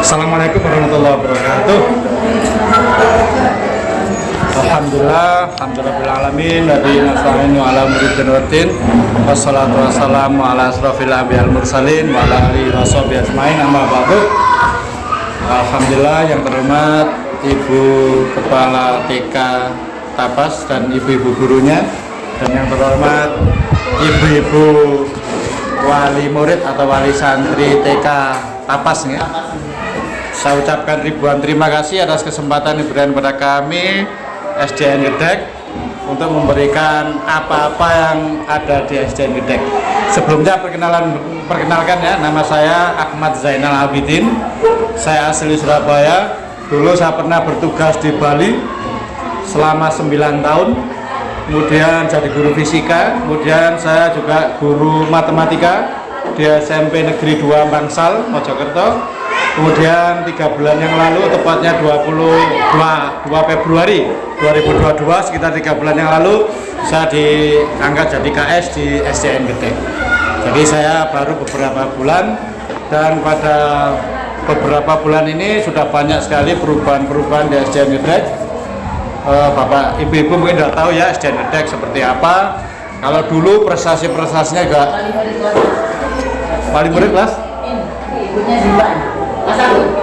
Assalamualaikum warahmatullahi wabarakatuh. Alhamdulillahirrahmanirrahim. Nabi Nasrani wa ala muridin waddin. Wassalatu wassalamu ala asrafil anbiya'il mursalin wa ala alihi washabihi ajmain. Amma ba'du. Alhamdulillah yang terhormat Ibu Kepala TK Tapas dan ibu-ibu gurunya, dan yang terhormat ibu-ibu wali murid atau wali santri TK Tapas ya. Saya ucapkan ribuan terima kasih atas kesempatan diberikan kepada kami SDN Gedek untuk memberikan apa-apa yang ada di SDN Gedek. Sebelumnya perkenalkan ya, nama saya Ahmad Zainal Abidin. Saya asli Surabaya. Dulu saya pernah bertugas di Bali selama 9 tahun. Kemudian jadi guru fisika, kemudian saya juga guru matematika di SMP Negeri 2 Bangsal, Mojokerto. Kemudian 3 bulan yang lalu, tepatnya 2 Februari 2022, sekitar 3 bulan yang lalu, saya diangkat jadi KS di SDN Gedek. Jadi saya baru beberapa bulan, dan pada beberapa bulan ini sudah banyak sekali perubahan-perubahan di SDN Gedek. Bapak ibu-ibu mungkin sudah tahu ya SDN Gedek seperti apa. Kalau dulu prestasi-prestasinya juga paling murid kelas?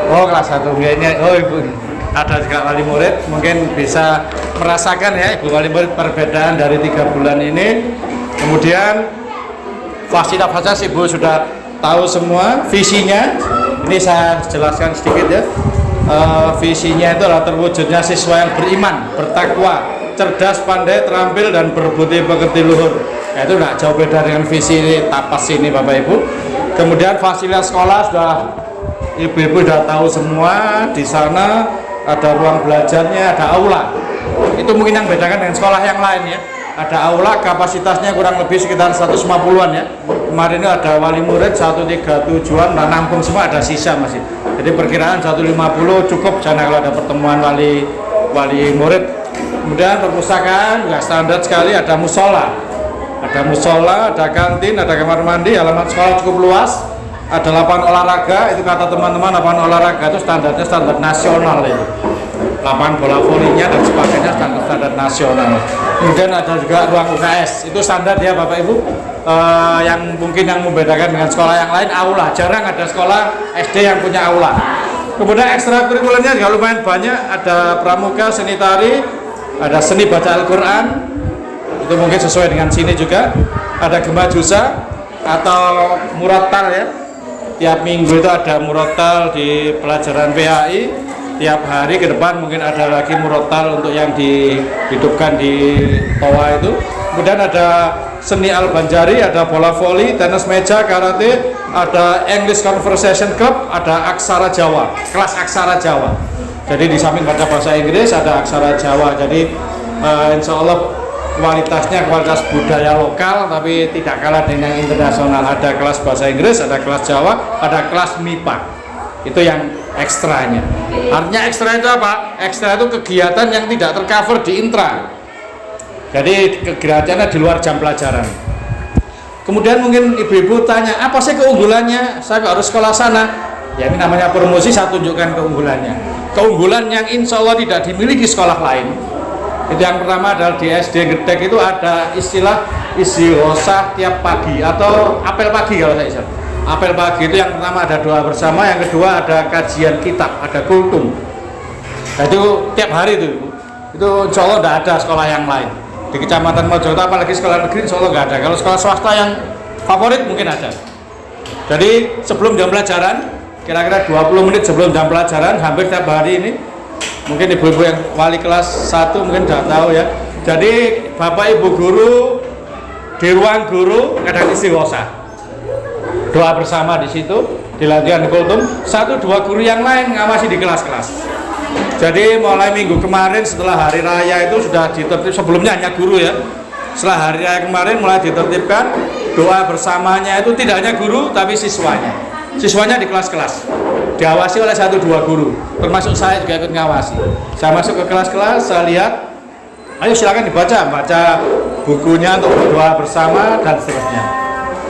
Oh, kelas 1 ini. Oh, ibu ada juga wali murid, mungkin bisa merasakan ya ibu wali murid perbedaan dari 3 bulan ini. Kemudian fasilitas ibu sudah tahu semua. Visinya ini saya jelaskan sedikit ya. Visinya itu adalah terwujudnya siswa yang beriman, bertakwa, cerdas, pandai, terampil, dan berbudi pekerti luhur. Nah, itu tidak jauh beda dengan visi Tapas ini Bapak Ibu. Kemudian fasilitas sekolah sudah ibu-ibu sudah tahu semua. Di sana ada ruang belajarnya, ada aula. Itu mungkin yang bedakan dengan sekolah yang lain ya. Ada aula, kapasitasnya kurang lebih sekitar 150-an ya. Kemarin itu ada wali murid 137-an, nah nampung semua, ada sisa masih. Jadi perkiraan 150 cukup sana kalau ada pertemuan wali murid. Kemudian perpustakaan juga standar sekali, ada musola. Ada musola, ada kantin, ada kamar mandi, halaman sekolah cukup luas. Ada lapangan olahraga, itu kata teman-teman lapangan olahraga itu standarnya standar nasional ya. Lapangan bola volinya dan sebagainya standar nasional. Kemudian ada juga ruang UKS, itu standar ya Bapak Ibu. Yang mungkin yang membedakan dengan sekolah yang lain, aula. Jarang ada sekolah SD yang punya aula. Kemudian ekstrakurikulernya juga lumayan banyak, ada pramuka, seni tari, ada seni baca Al-Quran, itu mungkin sesuai dengan sini juga. Ada gemajusa atau murattal ya. Tiap minggu itu ada murattal di pelajaran PAI. Tiap hari ke depan mungkin ada lagi murattal untuk yang dihidupkan di toa itu. Kemudian ada seni Al-Banjari, ada bola voli, tenis meja, karate, ada English Conversation Club, ada aksara Jawa, kelas aksara Jawa. Jadi di samping baca bahasa Inggris ada aksara Jawa. Jadi insya Allah kualitasnya kualitas budaya lokal, tapi tidak kalah dengan internasional. Ada kelas bahasa Inggris, ada kelas Jawa, ada kelas MIPA. Itu yang ekstranya. Artinya ekstra itu apa? Ekstra itu kegiatan yang tidak tercover di intra. Jadi kegiatannya di luar jam pelajaran. Kemudian mungkin ibu-ibu tanya, apa sih keunggulannya? Saya harus sekolah sana. Ya ini namanya promosi, saya tunjukkan keunggulannya. Keunggulan yang insya Allah tidak dimiliki sekolah lain. Itu yang pertama adalah di SD Gedek itu ada istilah istighosah tiap pagi atau apel pagi kalau saya istilahkan. Apel pagi itu yang pertama ada doa bersama, yang kedua ada kajian kitab, ada kultum. Nah itu tiap hari itu insya Allah tidak ada sekolah yang lain. Di Kecamatan Mojokerto apalagi sekolah negeri insya Allah nggak ada. Kalau sekolah swasta yang favorit mungkin ada. Jadi sebelum jam pelajaran, kira-kira 20 menit sebelum jam pelajaran, hampir tiap hari ini, mungkin ibu-ibu yang wali kelas 1 mungkin tidak tahu ya. Jadi bapak ibu guru di ruang guru kadang istighosah, doa bersama di situ, dilanjutkan kultum. 1-2 guru yang lain ngawasi di kelas-kelas. Jadi mulai minggu kemarin setelah hari raya itu sudah ditertib, sebelumnya hanya guru ya. Setelah hari raya kemarin mulai ditertibkan, doa bersamanya itu tidak hanya guru tapi siswanya. Siswanya di kelas-kelas, diawasi oleh 1-2 guru, termasuk saya juga ikut ngawasi. Saya masuk ke kelas-kelas, saya lihat, ayo silakan baca bukunya untuk berdoa bersama dan seterusnya.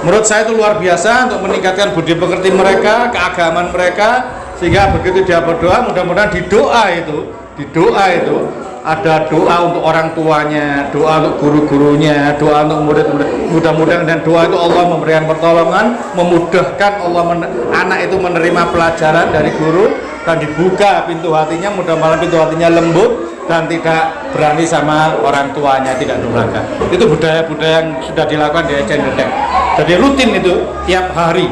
Menurut saya itu luar biasa untuk meningkatkan budi pekerti mereka, keagamaan mereka, sehingga begitu dia berdoa, mudah-mudahan di doa itu ada doa untuk orang tuanya, doa untuk guru-gurunya, doa untuk murid-murid. Mudah-mudahan dan doa itu Allah memberikan pertolongan, memudahkan anak itu menerima pelajaran dari guru dan dibuka pintu hatinya, mudah-mudahan pintu hatinya lembut dan tidak berani sama orang tuanya, tidak durhaka. Itu budaya-budaya yang sudah dilakukan di SDN Gedek. Jadi rutin itu tiap hari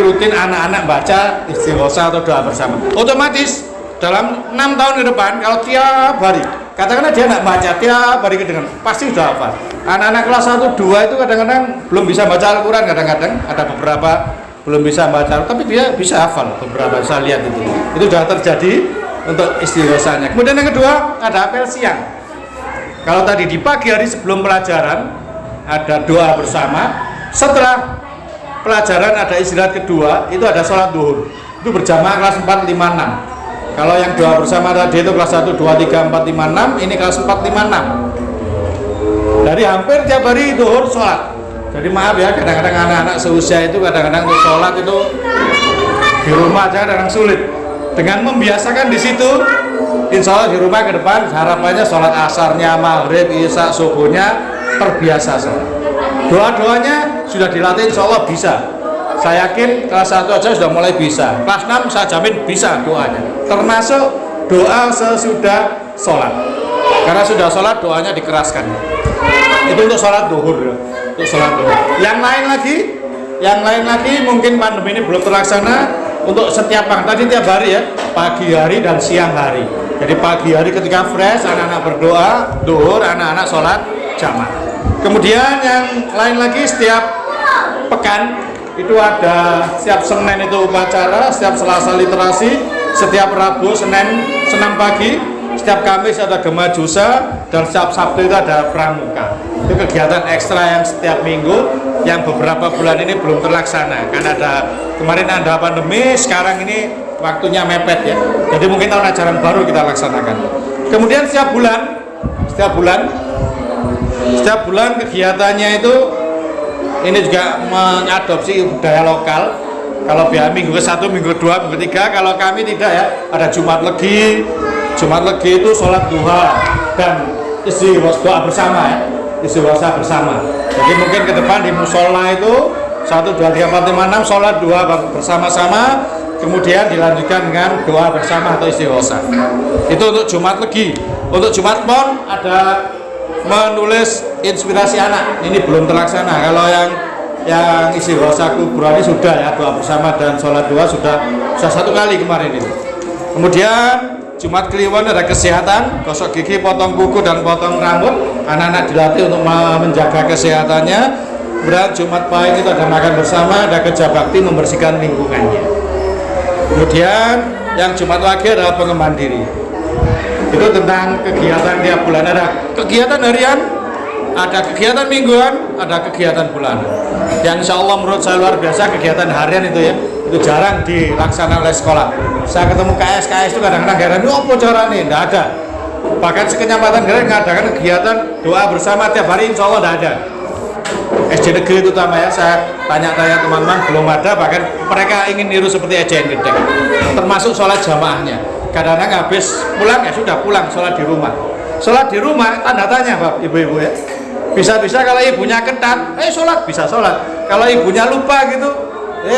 rutin anak-anak baca istighosa atau doa bersama. Otomatis dalam 6 tahun ke depan, kalau tiap hari, katakanlah dia nak baca tiap hari kedengaran, pasti sudah hafal. Anak-anak kelas 1, 2 itu kadang-kadang belum bisa baca Al-Quran, kadang-kadang ada beberapa belum bisa baca, tapi dia bisa hafal beberapa, saya lihat itu sudah terjadi untuk istighosanya. Kemudian yang kedua, ada apel siang. Kalau tadi di pagi hari sebelum pelajaran, ada doa bersama. Setelah pelajaran ada istirahat kedua, itu ada sholat duhur. Itu berjamaah kelas 4, 5, 6. Kalau yang doa bersama tadi itu kelas 1, 2, 3, 4, 5, 6, ini kelas 4, 5, 6. Dari hampir tiap hari duhur sholat. Jadi maaf ya, kadang-kadang anak-anak seusia itu kadang-kadang untuk sholat itu di rumah aja kadang sulit. Dengan membiasakan di situ, insya Allah di rumah ke depan harapannya sholat asarnya, maghrib, isya, subuhnya terbiasa sholat. Doa-doanya sudah dilatih, insya Allah bisa. Saya yakin kelas 1 aja sudah mulai bisa. Kelas 6 saya jamin bisa doanya. Termasuk doa sesudah sholat. Karena sudah sholat doanya dikeraskan. Itu untuk sholat duhur. Untuk sholat duhur. Yang lain lagi mungkin pandemi ini belum terlaksana. Untuk setiap tadi tiap hari ya, pagi hari dan siang hari. Jadi pagi hari ketika fresh, anak-anak berdoa, duhur, anak-anak sholat jamaah. Kemudian yang lain lagi setiap pekan itu ada, setiap Senin itu upacara, setiap Selasa literasi, setiap Rabu, Senin senam pagi, setiap Kamis ada Gema Jusa, dan setiap Sabtu itu ada Pramuka. Itu kegiatan ekstra yang setiap minggu yang beberapa bulan ini belum terlaksana karena kemarin ada pandemi, sekarang ini waktunya mepet ya. Jadi mungkin tahun ajaran baru kita laksanakan. Kemudian setiap bulan kegiatannya itu ini juga mengadopsi budaya lokal. Kalau biasa minggu ke-1, minggu ke-2, minggu ke-3, kalau kami tidak ya, ada Jumat Legi. Jumat Legi itu sholat duha dan doa bersama ya, istighosa bersama. Jadi mungkin ke depan di musola itu 1, 2, 3, 4, 5, 6 sholat duha bersama-sama, kemudian dilanjutkan dengan doa bersama atau istighosa. Itu untuk Jumat Legi. Untuk Jumat Pon ada menulis inspirasi anak, ini belum terlaksana. Kalau yang istighosa kuburan ini sudah ya, doa bersama dan sholat duha sudah 1 kali kemarin ini. Kemudian Jumat Kliwon ada kesehatan, gosok gigi, potong kuku dan potong rambut. Anak-anak dilatih untuk menjaga kesehatannya. Kemudian Jumat Pahing itu ada makan bersama, ada kerja bakti membersihkan lingkungannya. Kemudian yang Jumat Wage adalah pengembangan diri. Itu tentang kegiatan tiap bulan, ada kegiatan harian, ada kegiatan mingguan, ada kegiatan bulanan. Yang insya Allah menurut saya luar biasa kegiatan harian itu ya, itu jarang dilaksanakan oleh sekolah. Saya ketemu KS itu kadang-kadang heran, ini apa caranya? Tidak ada. Bahkan sekenyambatan mengadakan kegiatan doa bersama tiap hari, insya Allah tidak ada. SD negeri itu utama ya, saya tanya-tanya teman-teman belum ada, bahkan mereka ingin niru seperti SDN Gedek. Termasuk sholat jamaahnya. Kadang-kadang habis pulang ya sudah pulang, sholat di rumah. Sholat di rumah tanda tanya Bapak Ibu-ibu ya. Bisa-bisa kalau ibunya ketat, sholat bisa sholat. Kalau ibunya lupa gitu,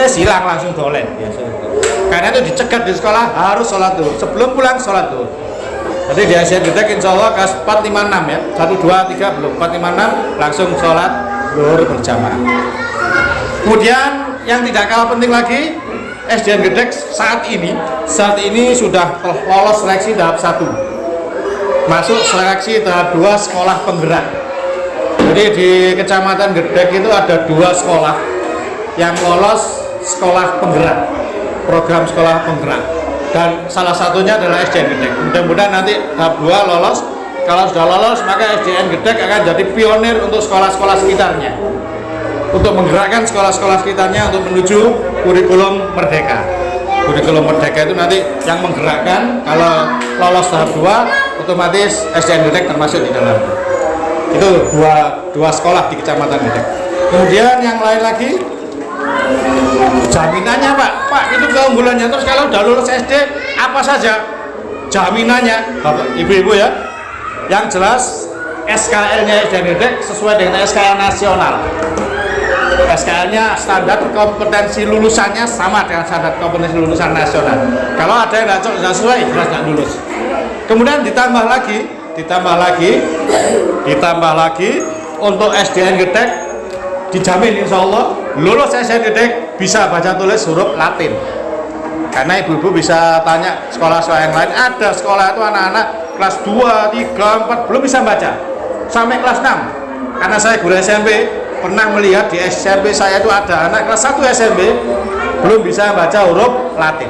silang langsung dolen. Ya, karena itu dicegat di sekolah harus sholat dulu. Sebelum pulang sholat dulu. Jadi di SDN Gedek insya Allah kelas 4, 5, 6 ya. 1, 2, 3 belum, 4, 5, 6 langsung sholat zuhur berjamaah. Kemudian yang tidak kalah penting lagi, SDN Gedek saat ini sudah lolos seleksi tahap 1, masuk seleksi tahap 2 sekolah penggerak. Jadi di Kecamatan Gedek itu ada 2 sekolah yang lolos sekolah penggerak, program sekolah penggerak, dan salah satunya adalah SDN Gedek. Mudah-mudahan nanti tahap 2 lolos. Kalau sudah lolos maka SDN Gedek akan jadi pionir untuk sekolah-sekolah sekitarnya, untuk menggerakkan sekolah-sekolah sekitarnya untuk menuju kurikulum merdeka. Kurikulum merdeka itu nanti yang menggerakkan. Kalau lolos tahap 2 otomatis SDN Gedek termasuk di dalam. Itu dua sekolah di Kecamatan Gedek. Kemudian yang lain lagi Jaminannya Pak itu keunggulannya. Terus kalau udah lulus SD apa saja jaminannya Bapak Ibu-ibu ya. Yang jelas SKL-nya SD Ngedek sesuai dengan SKL nasional. SKL-nya standar kompetensi lulusannya sama dengan standar kompetensi lulusan nasional. Kalau ada yang tidak sesuai, jelas nggak lulus. Kemudian ditambah lagi untuk SDN Ngedek dijamin insya Allah lulus SDN Ngedek bisa baca tulis huruf Latin. Karena ibu-ibu bisa tanya sekolah-sekolah yang lain, ada sekolah itu anak-anak kelas 2, 3, 4 belum bisa baca sampai kelas 6. Karena saya guru SMP pernah melihat di SMP saya itu ada anak kelas 1 SMP belum bisa baca huruf Latin.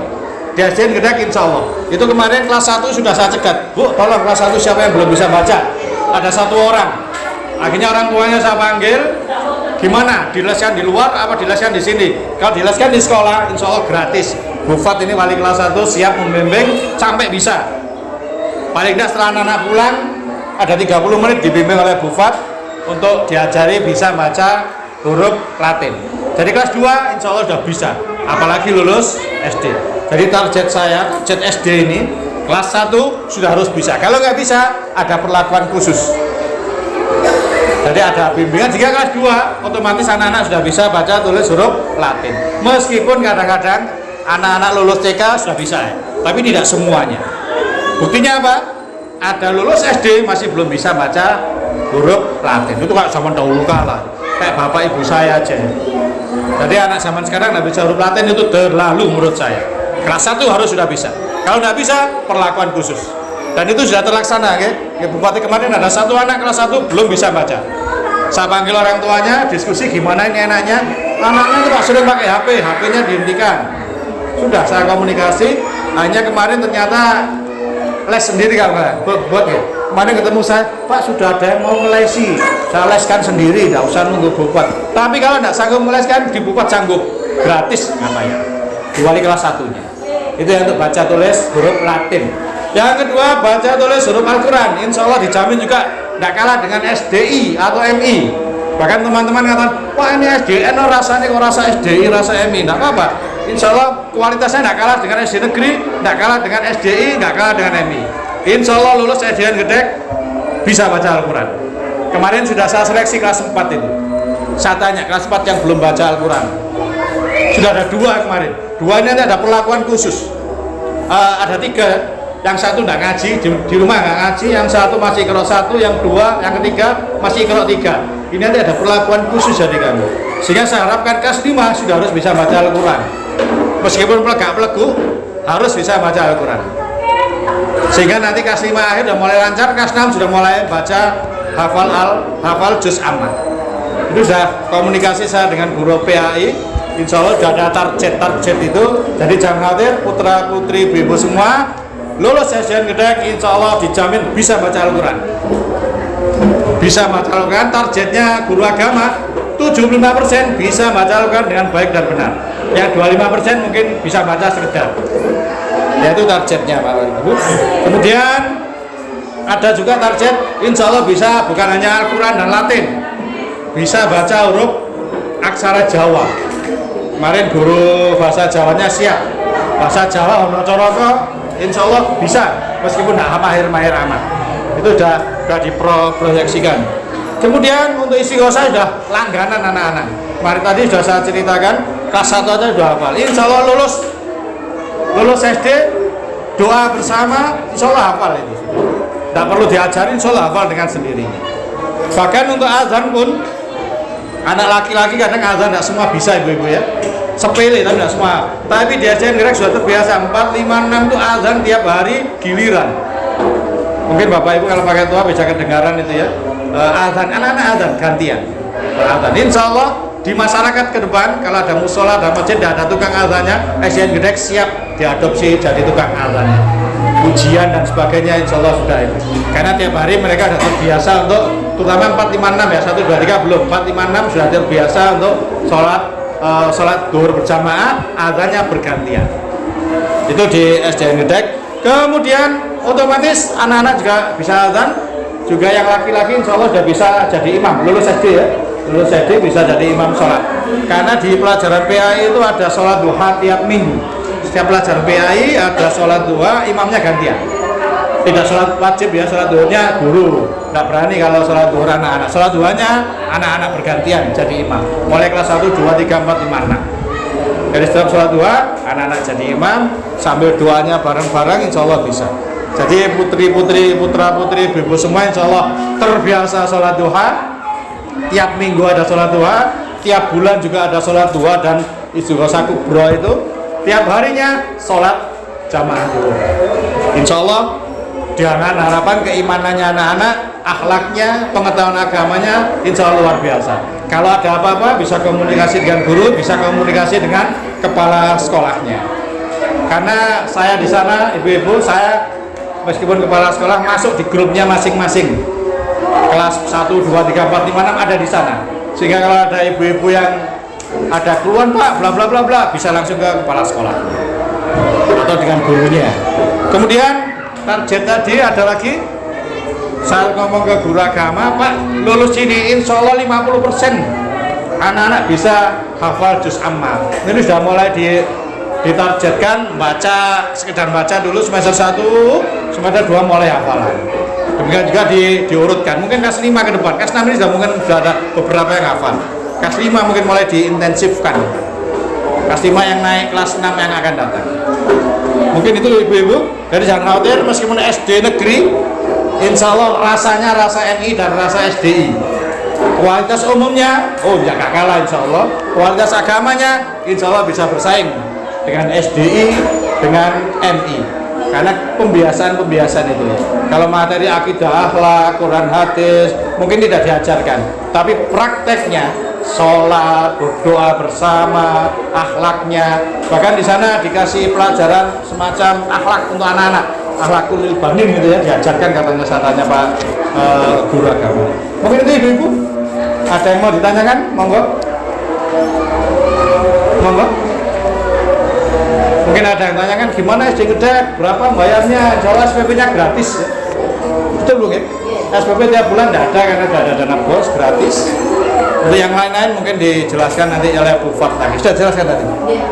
Di SDN Ngedek insya Allah itu kemarin kelas 1 sudah saya cegat, Bu tolong kelas 1 siapa yang belum bisa baca, ada 1 orang. Akhirnya orang tuanya saya panggil, gimana dileskan di luar apa dileskan di sini? Kalau dileskan di sekolah insya Allah gratis. Bufat ini wali kelas 1 siap membimbing sampai bisa. Paling tidak setelah anak-anak pulang ada 30 menit dibimbing oleh Bufat untuk diajari bisa baca huruf Latin. Jadi kelas 2 insya Allah sudah bisa, apalagi lulus SD. Jadi target saya, target SD ini kelas 1 sudah harus bisa. Kalau nggak bisa ada perlakuan khusus. Jadi ada bimbingan. Jika kelas 2 otomatis anak-anak sudah bisa baca tulis huruf Latin. Meskipun kadang-kadang anak-anak lulus TK sudah bisa ya, tapi tidak semuanya. Buktinya apa? Ada lulus SD masih belum bisa baca huruf Latin. Itu kayak zaman dahulu kala, kayak bapak ibu saya aja. Jadi anak zaman sekarang nggak bisa huruf Latin itu terlalu menurut saya. Kelas 1 harus sudah bisa. Kalau nggak bisa, perlakuan khusus. Dan itu sudah terlaksana, ya. Bupati kemarin ada 1 anak kelas 1 belum bisa baca. Saya panggil orang tuanya, diskusi gimana ini anaknya. Anaknya itu Pak sering pakai HP, HP-nya dihentikan. Sudah saya komunikasi, hanya kemarin ternyata les sendiri kalau nggak buat ya. Kemarin ketemu saya, Pak sudah ada yang mau ngelesi, saya leskan sendiri, nggak usah nunggu Bupat. Tapi kalau nggak sanggup meleskan, di Bupat sanggup, gratis namanya. Di wali kelas 1-nya. Itu yang untuk baca tulis huruf Latin. Yang kedua baca tulis huruf Al-Quran. Insya Allah dijamin juga tidak kalah dengan SDI atau MI. Bahkan teman-teman katakan, wah ini SDN rasanya kok rasa SDI, rasa MI. Tidak apa-apa. Insya Allah kualitasnya tidak kalah dengan SD negeri, tidak kalah dengan SDI, tidak kalah dengan MI. Insya Allah lulus SDN Ngedek bisa baca Al-Quran. Kemarin sudah saya seleksi kelas 4 itu. Saya tanya kelas 4 yang belum baca Al-Quran. Sudah ada 2 kemarin. 2 ini ada perlakuan khusus. Ada 3. Yang 1 tidak ngaji, di rumah nggak ngaji. Yang 1 masih Iqra 1, yang 2, yang ketiga masih Iqra 3. Ini nanti ada perlakuan khusus dari kami. Sehingga saya harapkan kelas 5 sudah harus bisa baca Al-Quran. Meskipun pelegak-pelegu harus bisa baca Al-Quran. Sehingga nanti kelas 5 akhir sudah mulai lancar, kelas 6 sudah mulai baca hafal juz amma. Itu sudah komunikasi saya dengan guru PAI. Insya Allah sudah ada target itu. Jadi jangan khawatir, putra putri ibu semua lulus SDN Ngedek insya Allah dijamin bisa baca Al-Quran. Bisa baca Al-Quran. Targetnya guru agama 75% bisa baca Al-Quran dengan baik dan benar. Yang 25% mungkin bisa baca sekedar. Yaitu targetnya Pak Ibu. Kemudian ada juga target insya Allah bisa bukan hanya Al-Quran dan Latin, bisa baca huruf aksara Jawa. Kemarin guru bahasa Jawanya siap, bahasa Jawa Hono-Coroko insya Allah bisa, meskipun tidak mahir-mahir amat. Itu sudah diproyeksikan. Kemudian untuk istighosah sudah langganan anak-anak. Kemarin tadi sudah saya ceritakan, kelas 1 aja sudah hafal. Insya Allah lulus SD, doa bersama, insya Allah hafal itu. Tidak perlu diajarin, insya Allah hafal dengan sendirinya. Bahkan untuk azan pun, anak laki-laki kadang azan tidak semua bisa ibu-ibu ya. Sepele tapi tidak semua. Tapi di SDN Ngedek sudah terbiasa 4, 5, 6 itu azan tiap hari giliran. Mungkin bapak ibu kalau pakai tua bisa kedengaran itu ya. Azan, anak-anak azan gantian. Azan. Insya Allah di masyarakat ke depan kalau ada musola, ada masjid, ada tukang azannya, SDN Ngedek siap diadopsi jadi tukang azannya. Ujian dan sebagainya insya Allah sudah itu. Karena tiap hari mereka sudah terbiasa untuk terutama 4, 5, 6 ya, 1, 2, 3 belum, 4, 5, 6 sudah terbiasa untuk sholat duhur berjamaah, azannya bergantian. Itu di SDN Ngedek. Kemudian otomatis anak-anak juga bisa azan, juga yang laki-laki insya Allah sudah bisa jadi imam, lulus SD ya, lulus SD bisa jadi imam sholat. Karena di pelajaran PAI itu ada sholat duha tiap minggu. Setiap pelajaran PAI ada sholat duha, imamnya gantian. Tidak sholat wajib ya, sholat duhanya guru. Tidak berani kalau sholat duha anak-anak. Sholat duhanya anak-anak bergantian jadi imam. Mulai kelas 1, 2, 3, 4, 5, 6. Jadi setiap sholat duha, anak-anak jadi imam. Sambil doanya bareng-bareng, insya Allah bisa. Jadi putri-putri, putra-putri, ibu semua insya Allah terbiasa sholat duha. Tiap minggu ada sholat duha, tiap bulan juga ada sholat duha dan istighosa kubro itu tiap harinya sholat jamaah duha. Insya Allah dengan harapan keimanannya anak-anak, akhlaknya, pengetahuan agamanya, insya Allah luar biasa. Kalau ada apa-apa bisa komunikasi dengan guru, bisa komunikasi dengan kepala sekolahnya. Karena saya di sana, ibu-ibu, saya meskipun kepala sekolah masuk di grupnya masing-masing. Kelas 1, 2, 3, 4, 5, 6 ada di sana. Sehingga kalau ada ibu-ibu yang ada keluhan Pak, bla bla bla bla, bisa langsung ke kepala sekolah atau dengan gurunya. Kemudian target tadi ada lagi, saya ngomong ke guru agama, Pak, lulus ini insya Allah 50% anak-anak bisa hafal juz amma. Ini sudah mulai ditargetkan baca, sekedar baca dulu semester 1, semester 2 mulai hafalan. Demikian juga diurutkan, mungkin kelas 5 ke depan, kelas 6 ini sudah ada beberapa yang hafal. Kelas 5 mungkin mulai diintensifkan, kelas 5 yang naik, kelas 6 yang akan datang. Mungkin itu ibu-ibu, jadi jangan khawatir, meskipun SD negeri, insya Allah rasanya rasa NI dan rasa SDI. Kualitas umumnya, oh ya gak kalah insya Allah. Kualitas agamanya, insya Allah bisa bersaing dengan SDI, dengan NI. Karena pembiasaan itu ya. Kalau materi akidah, akhlak, Quran, hadis, mungkin tidak diajarkan. Tapi prakteknya, sholat, berdoa bersama, akhlaknya, bahkan di sana dikasih pelajaran semacam akhlak untuk anak-anak, akhlakul banin gitu ya, diajarkan katanya, saya tanya Pak guru agama. Mungkin itu ibu-ibu ada yang mau ditanyakan, monggo. Mungkin ada yang tanyakan gimana SD Gedek, berapa bayarnya, insya Allah SPP-nya gratis ya. Betul mungkin SPP tiap bulan tidak ada karena tidak ada dana bos, gratis. Untuk yang lain-lain mungkin dijelaskan nanti oleh Bu Fat lagi. Sudah jelaskan tadi? Iya,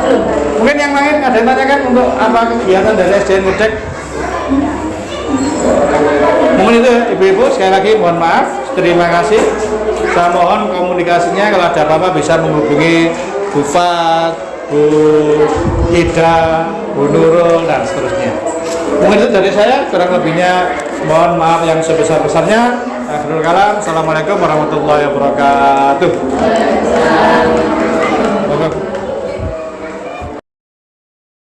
belum. Mungkin yang lain ada yang tanyakan untuk apa kegiatan dari SDN Gedek? Mungkin itu ibu-ibu, sekali lagi mohon maaf, terima kasih. Saya mohon komunikasinya kalau ada apa-apa bisa menghubungi Bu Fat, Bu Ida, Bu Nurul dan seterusnya. Mungkin itu dari saya, kurang lebihnya mohon maaf yang sebesar-besarnya. Akhirul kalam, assalamualaikum warahmatullahi wabarakatuh.